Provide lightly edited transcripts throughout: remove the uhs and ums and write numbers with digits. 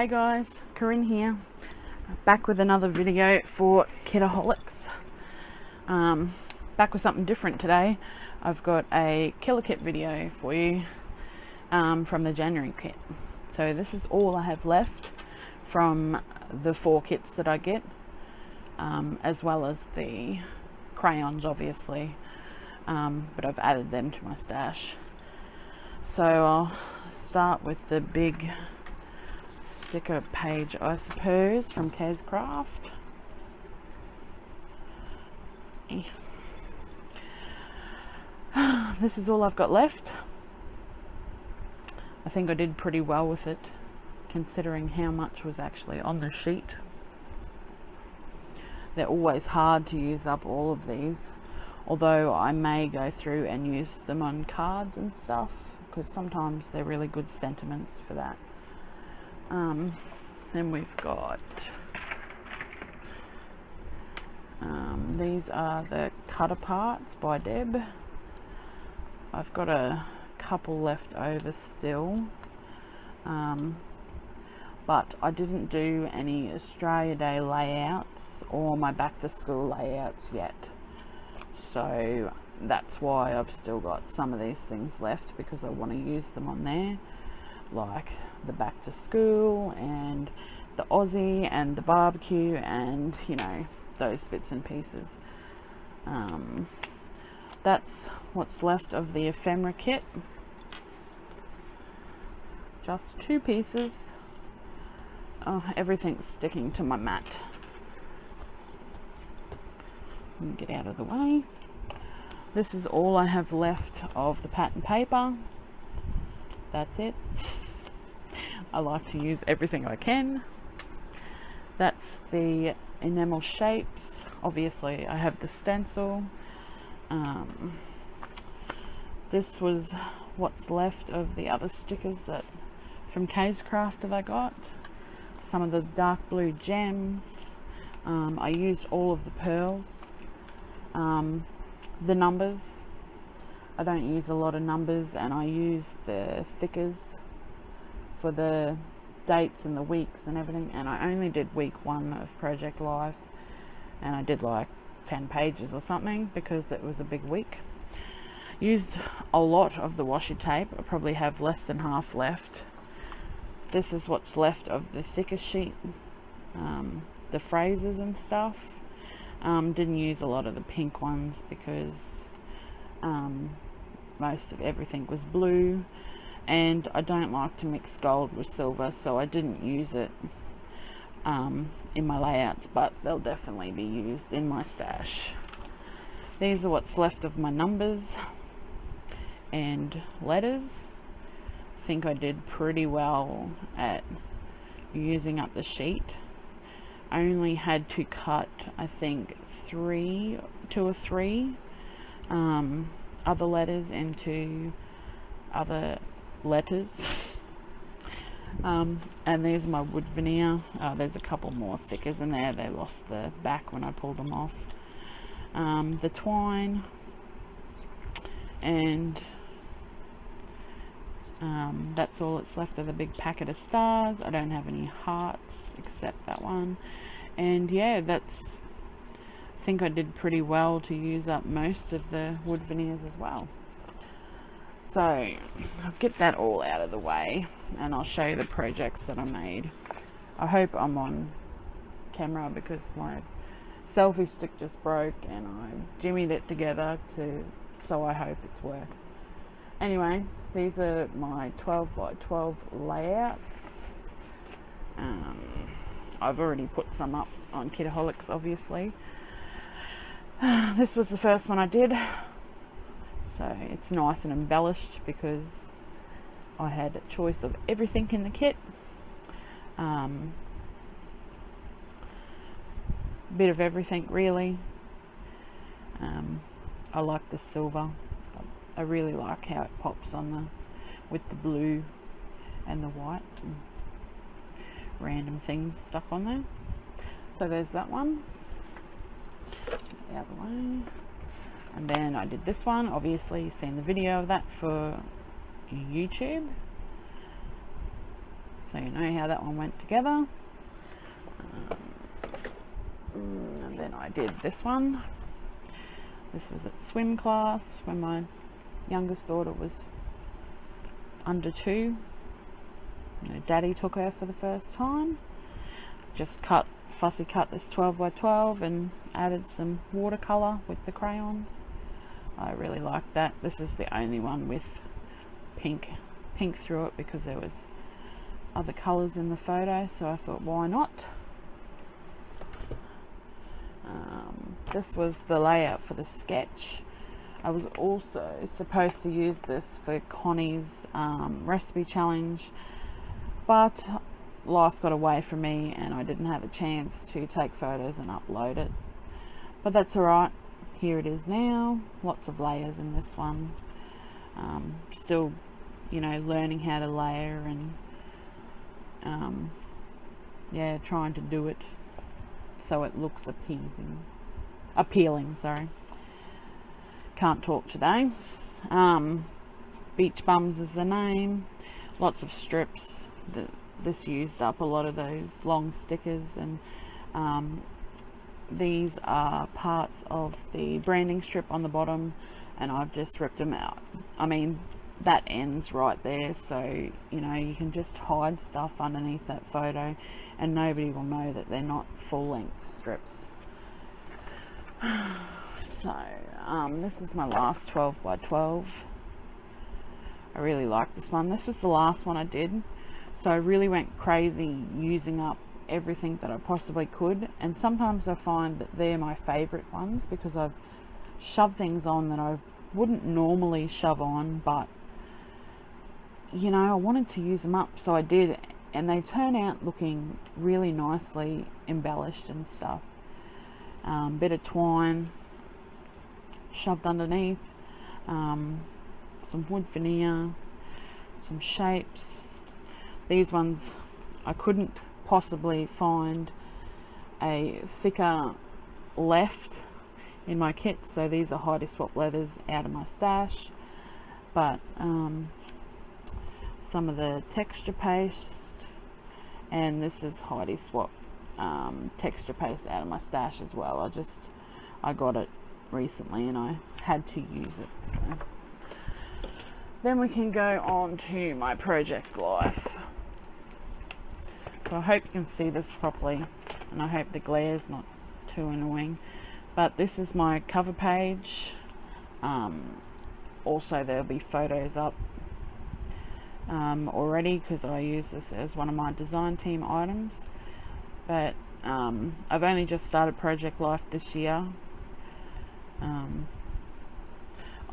Hey guys, Corrine here, back with another video for Kitaholics. Back with something different today. I've got a killer kit video for you from the January kit. So this is all I have left from the 4 kits that I get, as well as the crayons obviously, but I've added them to my stash. So I'll start with the big sticker page, I suppose, from Craft. This is all I've got left. I think I did pretty well with it, considering how much was actually on the sheet. They're always hard to use up all of these, although I may go through and use them on cards and stuff, because sometimes they're really good sentiments for that. Then we've got these are the cutter parts by Deb. I've got a couple left over still, but I didn't do any Australia Day layouts or my back to school layouts yet, so that's why I've still got some of these things left, because I want to use them on there, like the back to school and the Aussie and the barbecue, and you know, those bits and pieces. That's what's left of the ephemera kit. Just 2 pieces. Oh, everything's sticking to my mat. Get out of the way. This is all I have left of the pattern paper. That's it. I like to use everything I can. That's the enamel shapes. Obviously I have the stencil. This was what's left of the other stickers that from Craft that I got. Some of the dark blue gems. I used all of the pearls. The numbers, I don't use a lot of numbers, and I use the thickers for the dates and the weeks and everything, and I only did week 1 of Project Life, and I did like 10 pages or something because it was a big week. Used a lot of the washi tape. I probably have less than half left. This is what's left of the thicker sheet, the phrases and stuff. Didn't use a lot of the pink ones because most of everything was blue, and I don't like to mix gold with silver, so I didn't use it in my layouts, but they'll definitely be used in my stash. These are what's left of my numbers and letters. I think I did pretty well at using up the sheet. I only had to cut, I think, 2 or 3 other letters into other letters. And these are my wood veneer. There's a couple more thickers in there. They lost the back when I pulled them off. The twine, and that's all that's left of the big packet of stars. I don't have any hearts except that one. And yeah, I think I did pretty well to use up most of the wood veneers as well. So I'll get that all out of the way, and I'll show you the projects that I made. I hope I'm on camera because my selfie stick just broke and I jimmied it together so I hope it's worked. Anyway, these are my 12 by 12 layouts. I've already put some up on Kitaholics, obviously. This was the first one I did, so it's nice and embellished because I had a choice of everything in the kit. Bit of everything really. I like the silver. I really like how it pops on with the blue and the white. Random things stuck on there. So there's that one. Out of the way. And then I did this one. Obviously you've seen the video of that for YouTube. so you know how that one went together. And then I did this one. This was at swim class when my youngest daughter was under 2. You know, Daddy took her for the first time. Just fussy cut this 12 by 12 and added some watercolor with the crayons. I really liked that. This is the only one with pink through it because there was other colors in the photo, so I thought, why not? This was the layout for the sketch. I was also supposed to use this for Connie's recipe challenge, but life got away from me and I didn't have a chance to take photos and upload it. But that's alright, here it is now. Lots of layers in this one. Still, you know, learning how to layer and yeah, trying to do it so it looks appealing, sorry. Can't talk today. Beach Bums is the name. Lots of strips. This used up a lot of those long stickers, and these are parts of the branding strip on the bottom, and I've just ripped them out. I mean, that ends right there, so you know, you can just hide stuff underneath that photo and nobody will know that they're not full-length strips. So this is my last 12 by 12. I really like this one. This was the last one I did, so I really went crazy using up everything that I possibly could, and sometimes I find that they're my favorite ones because I've shoved things on that I wouldn't normally shove on, but you know, I wanted to use them up, so I did, and they turn out looking really nicely embellished and stuff. Bit of twine shoved underneath, some wood veneer, some shapes. These ones I couldn't possibly find a thicker left in my kit, so these are Heidi Swap leathers out of my stash, but some of the texture paste, and this is Heidi Swap texture paste out of my stash as well. I got it recently and I had to use it. So then we can go on to my project life. So I hope you can see this properly, and I hope the glare is not too annoying. But this is my cover page. Also there'll be photos up already because I use this as one of my design team items. But I've only just started Project Life this year.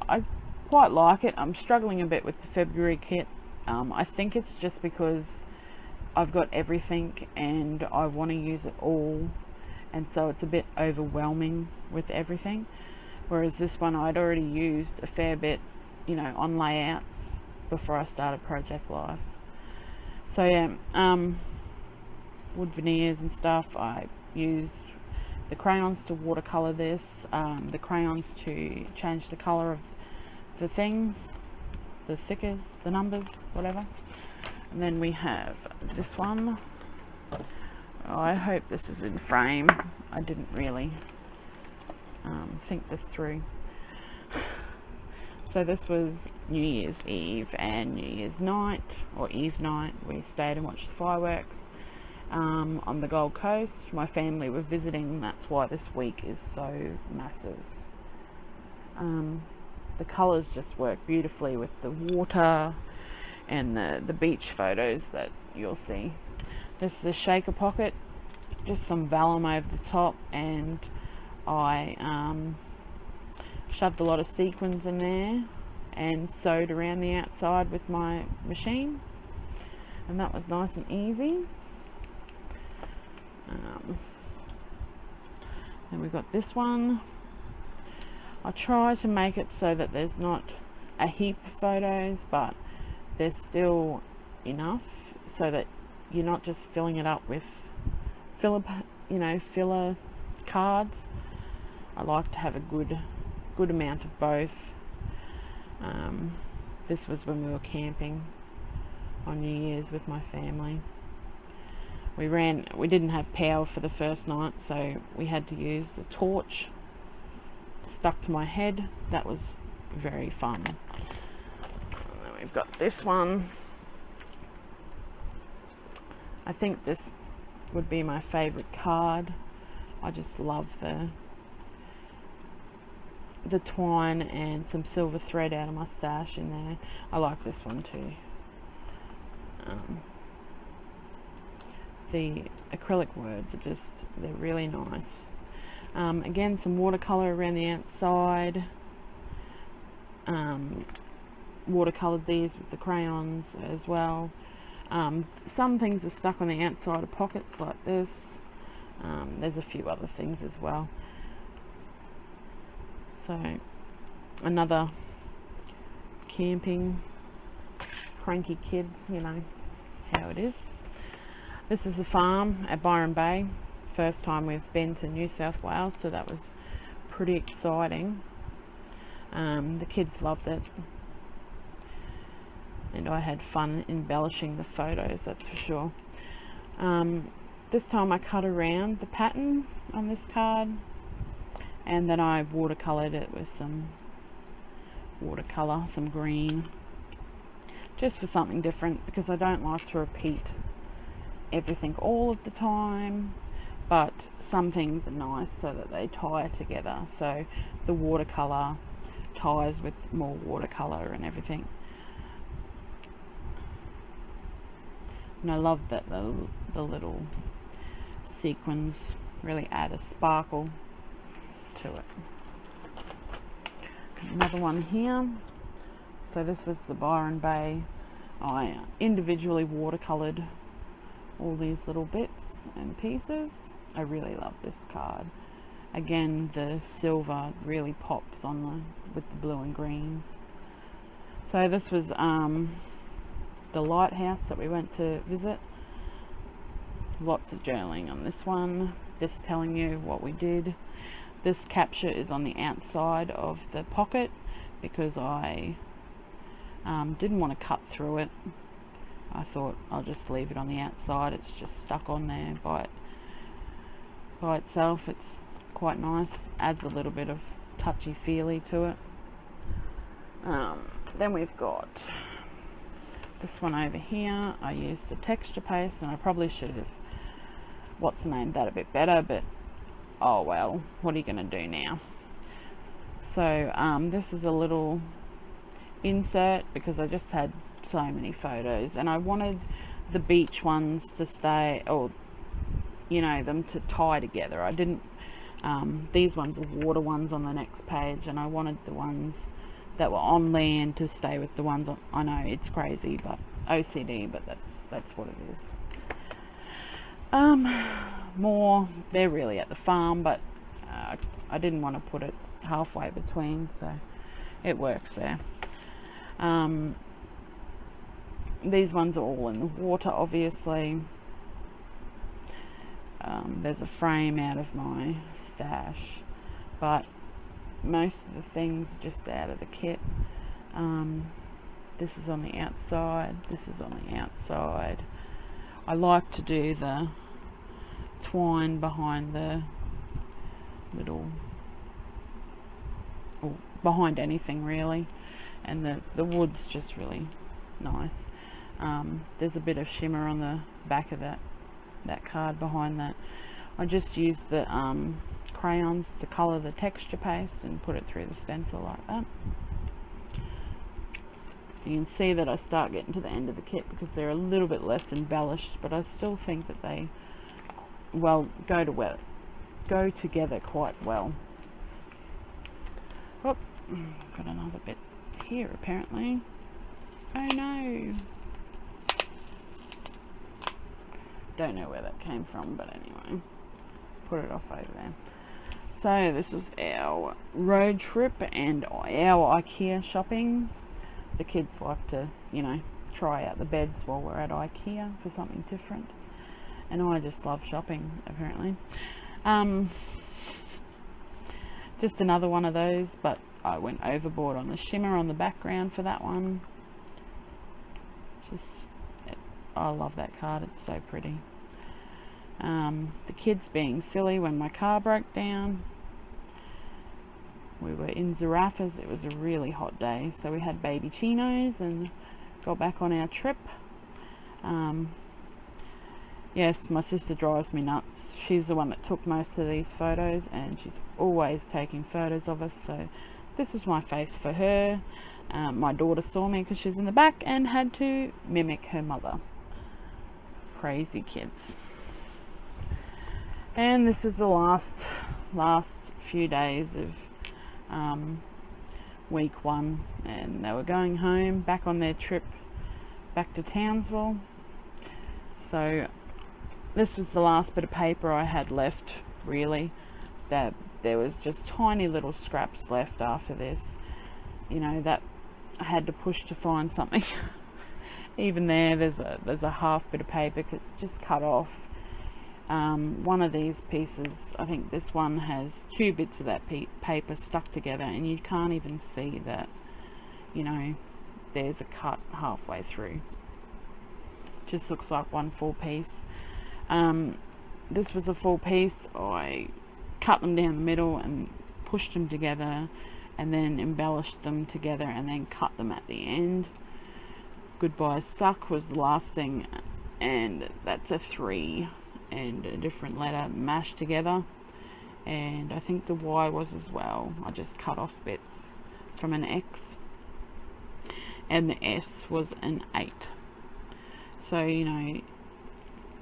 I quite like it. I'm struggling a bit with the February kit. I think it's just because I've got everything and I want to use it all, and so it's a bit overwhelming with everything, whereas this one I'd already used a fair bit, you know, on layouts before I started Project Life. So yeah, wood veneers and stuff. I used the crayons to watercolor this, the crayons to change the color of the things, the thickers, the numbers, whatever. And then we have this one. Oh, I hope this is in frame. I didn't really think this through. So this was New Year's Eve and New Year's night, or Eve night. We stayed and watched the fireworks on the Gold Coast. My family were visiting, that's why this week is so massive. The colours just work beautifully with the water and the beach photos that you'll see. This is the shaker pocket, just some vellum over the top, and I shoved a lot of sequins in there and sewed around the outside with my machine, and that was nice and easy. Then we've got this one. I try to make it so that there's not a heap of photos, but there's still enough so that you're not just filling it up with filler cards. I like to have a good amount of both. This was when we were camping on New Year's with my family. we didn't have power for the first night, so we had to use the torch stuck to my head. That was very fun. And then we've got this one. I think this would be my favorite card. I just love the twine and some silver thread out of my stash in there. I like this one too. The acrylic words are just, they're really nice. Again, some watercolor around the outside. Watercolored these with the crayons as well. Some things are stuck on the outside of pockets like this. There's a few other things as well. So another camping cranky kids, you know how it is. This is the farm at Byron Bay. First time we've been to New South Wales, so that was pretty exciting. The kids loved it, and I had fun embellishing the photos, that's for sure. This time I cut around the pattern on this card, and then I watercolored it with some watercolor, some green, just for something different, because I don't like to repeat everything all of the time, but some things are nice so that they tie together. So the watercolor ties with more watercolor and everything. And I love that the little sequins really add a sparkle to it. Another one here. So this was the Byron Bay. I individually watercolored all these little bits and pieces. I really love this card. Again, the silver really pops on with the blue and greens. So this was the lighthouse that we went to visit. Lots of journaling on this one, just telling you what we did. This capture is on the outside of the pocket because I didn't want to cut through it. I thought I'll just leave it on the outside. It's just stuck on there by itself. It's quite nice, adds a little bit of touchy-feely to it. Then we've got this one over here. I used the texture paste, and I probably should have named that a bit better, but oh well, what are you going to do now? So this is a little insert because I just had so many photos, and I wanted the beach ones to stay, or you know, them to tie together. I didn't these ones are water ones on the next page, and I wanted the ones that were on land to stay with the ones on, I know it's crazy, but OCD, but that's what it is. More, they're really at the farm, but I didn't want to put it halfway between, so it works there. These ones are all in the water, obviously. There's a frame out of my stash, but most of the things are just out of the kit. This is on the outside, this is on the outside. I like to do the twine behind the little, or behind anything really, and the wood's just really nice. There's a bit of shimmer on the back of that card behind that. I just used the crayons to colour the texture paste and put it through the stencil like that. You can see that I start getting to the end of the kit because they're a little bit less embellished, but I still think that they, well, go together quite well. Oh, got another bit here apparently. Oh no! Don't know where that came from, but anyway, put it off over there. So this was our road trip and our IKEA shopping. The kids like to, you know, try out the beds while we're at IKEA for something different, and I just love shopping apparently. Just another one of those, but I went overboard on the shimmer on the background for that one. I love that card, it's so pretty. The kids being silly when my car broke down. We were in Zarafas. It was a really hot day, so we had baby chinos and got back on our trip. Yes, my sister drives me nuts. She's the one that took most of these photos, and she's always taking photos of us, so this is my face for her. My daughter saw me because she's in the back and had to mimic her mother. Crazy kids. And this was the last few days of week 1, and they were going home, back on their trip back to Townsville. So this was the last bit of paper I had left, really. That there was just tiny little scraps left after this, you know, that I had to push to find something. Even there's a half bit of paper because it's just cut off. One of these pieces, I think this one has 2 bits of that paper stuck together, and you can't even see that, you know, there's a cut halfway through. Just looks like one full piece. This was a full piece. I cut them down the middle and pushed them together, and then embellished them together, and then cut them at the end. Goodbye Suck was the last thing, and that's a 3 and a different letter mashed together, and I think the Y was as well. I just cut off bits from an X, and the S was an 8. So, you know,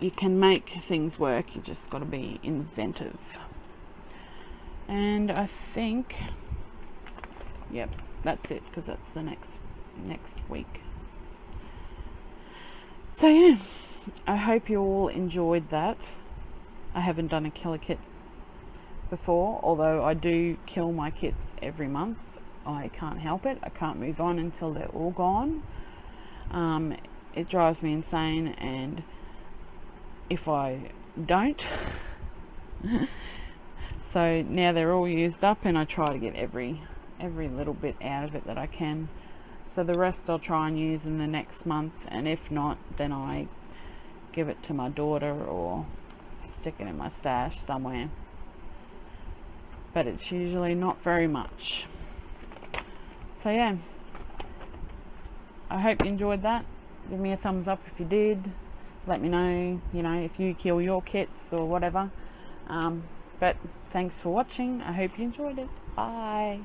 you can make things work, you just got to be inventive. And I think, yep, that's it, because that's the next week. So yeah, I hope you all enjoyed that. I haven't done a killer kit before, although I do kill my kits every month. I can't help it. I can't move on until they're all gone. It drives me insane, and if I don't so now they're all used up, and I try to get every little bit out of it that I can. So the rest I'll try and use in the next month, and if not, then I give it to my daughter or stick it in my stash somewhere. But it's usually not very much. So yeah, I hope you enjoyed that. Give me a thumbs up if you did. Let me know, you know, if you kill your kits or whatever. But thanks for watching. I hope you enjoyed it. Bye.